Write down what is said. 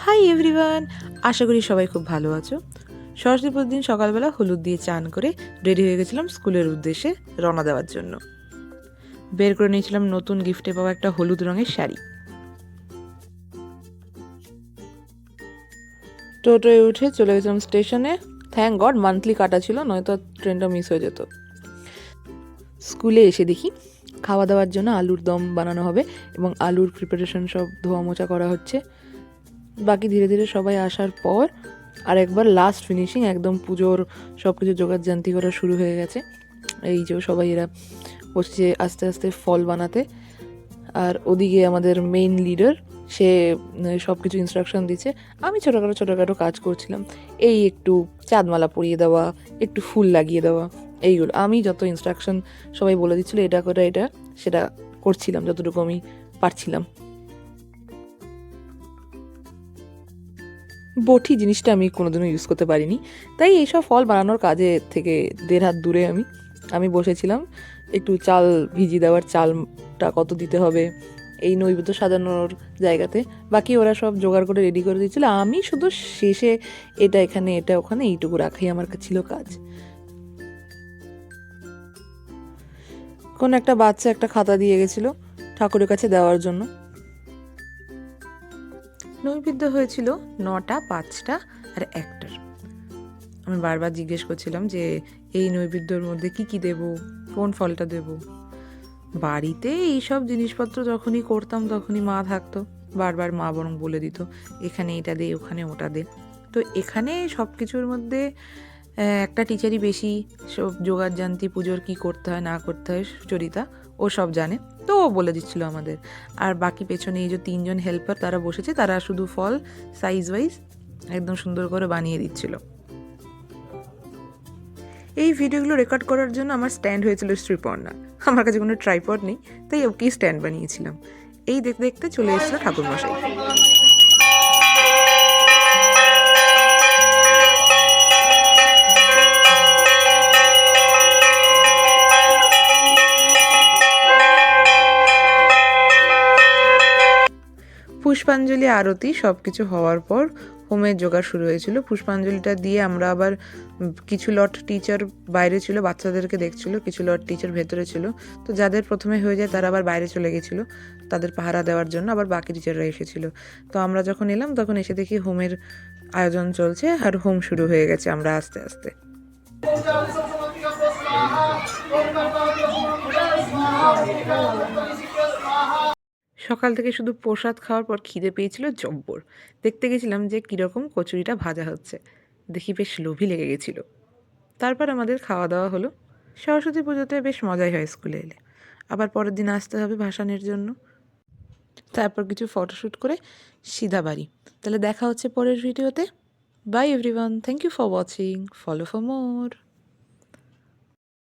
Hi everyone, আশা করি সবাই খুব ভালো আছো। সরস্বতী পুজোর দিন সকালবেলা হলুদ দিয়ে চান করে রেডি হয়ে গেছিলাম স্কুলের উদ্দেশ্যে রওনা দেওয়ার জন্য। বের করে নিয়েছিলাম নতুন গিফটে পাওয়া একটা হলুদ রঙের শাড়ি। টোটোয় উঠে চলে গেছিলাম স্টেশনে। থ্যাংক গড মান্থলি কাটা ছিল, নয়তো ট্রেনটা মিস হয়ে যেত। স্কুলে এসে দেখি খাওয়া দাওয়ার জন্য আলুর দম বানানো হবে এবং আলুর প্রিপারেশন সব ধোয়া মোছা করা হচ্ছে। বাকি ধীরে ধীরে সবাই আসার পর আর একবার লাস্ট ফিনিশিং, একদম পুজোর সব কিছু জোগাড়জান্তি করা শুরু হয়ে গেছে। এই যে সবাই এরা বসছে আস্তে আস্তে ফল বানাতে। আর ওদিকে আমাদের মেইন লিডার, সে সব কিছু ইনস্ট্রাকশন দিচ্ছে। আমি ছোটোখাটো কাজ করছিলাম, এই একটু চাঁদমালা পরিয়ে দেওয়া, একটু ফুল লাগিয়ে দেওয়া, এইগুলো আমি যত ইনস্ট্রাকশন সবাই বলে দিচ্ছিলো এটা করে এটা সেটা করছিলাম যতটুকু আমি পারছিলাম। বটি জিনিসটা আমি কোনোদিনও ইউজ করতে পারিনি, তাই এইসব ফল বানানোর কাজে থেকে 1.5 হাত দূরে আমি বসেছিলাম। একটু চাল ভিজিয়ে দেওয়ার, চালটা কত দিতে হবে এই নৈবেদ্য সাজানোর জায়গাতে, বাকি ওরা সব জোগাড় করে রেডি করে দিয়েছিল। আমি শুধু শেষে এটা এখানে এটা ওখানে এইটুকু রাখাই আমার ছিল কাজ। কোন একটা বাচ্চা একটা খাতা দিয়ে গেছিলো ঠাকুরের কাছে দেওয়ার জন্য। নৈবেদ্য হয়েছিল 9টা, 5টা আর 1টার। আমি বারবার জিজ্ঞেস করছিলাম যে এই নৈবেদ্যর মধ্যে কি কি দেব, কোন ফলটা দেব। বাড়িতে এইসব জিনিসপত্র যখনই করতাম তখনই মা থাকতো, বারবার মা বরং বলে দিত এখানে এটা দে, ওখানে ওটা দে। তো এখানে সব কিছুর মধ্যে একটা টিচারই বেশি সব জোগাড়জান্তি, পুজোর কি করতে হয় না করতে হয় সুচরিতা ও সব জানে, তো ও বলে দিচ্ছিল আমাদের। আর বাকি পেছনে এই যে 3জন হেল্পার তারা বসেছে, তারা শুধু ফল সাইজ ওয়াইজ একদম সুন্দর করে বানিয়ে দিচ্ছিল। এই ভিডিওগুলো রেকর্ড করার জন্য আমার স্ট্যান্ড হয়েছিল শ্রীপর্ণা। আমার কাছে কোনো ট্রাইপড নেই, তাই ওকেই স্ট্যান্ড বানিয়েছিলাম। এই দেখতে দেখতে চলে এসেছিল ঠাকুরমশাই। পুষ্পাঞ্জলি আরতি সব কিছু হওয়ার পর হোমের জোগাড় শুরু হয়েছিল। পুষ্পাঞ্জলিটা দিয়ে আমরা আবার কিছু লট টিচার বাইরে ছিল, বাচ্চাদেরকে দেখছিল, কিছু লট টিচার ভেতরে ছিল। তো যাদের প্রথমে হয়ে যায় তারা আবার বাইরে চলে গেছিলো তাদের পাহারা দেওয়ার জন্য, আবার বাকি টিচাররা এসেছিল। তো আমরা যখন এলাম তখন এসে দেখি হোমের আয়োজন চলছে আর হোম শুরু হয়ে গেছে। আমরা আস্তে আস্তে সকাল থেকে শুধু প্রসাদ খাওয়ার পর খিদে পেয়েছিল জব্বর। দেখতে গেছিলাম যে কীরকম কচুরিটা ভাজা হচ্ছে, দেখি বেশ লোভী লেগে গেছিলো। তারপর আমাদের খাওয়া দাওয়া হলো। সরস্বতী পুজোতে বেশ মজাই হয় স্কুলে এলে। আবার পরের দিন আসতে হবে ভাসানের জন্য। তারপর কিছু ফটোশ্যুট করে সিধা বাড়ি। তাহলে দেখা হচ্ছে পরের ভিডিওতে। Bye everyone, thank you for watching, follow for more.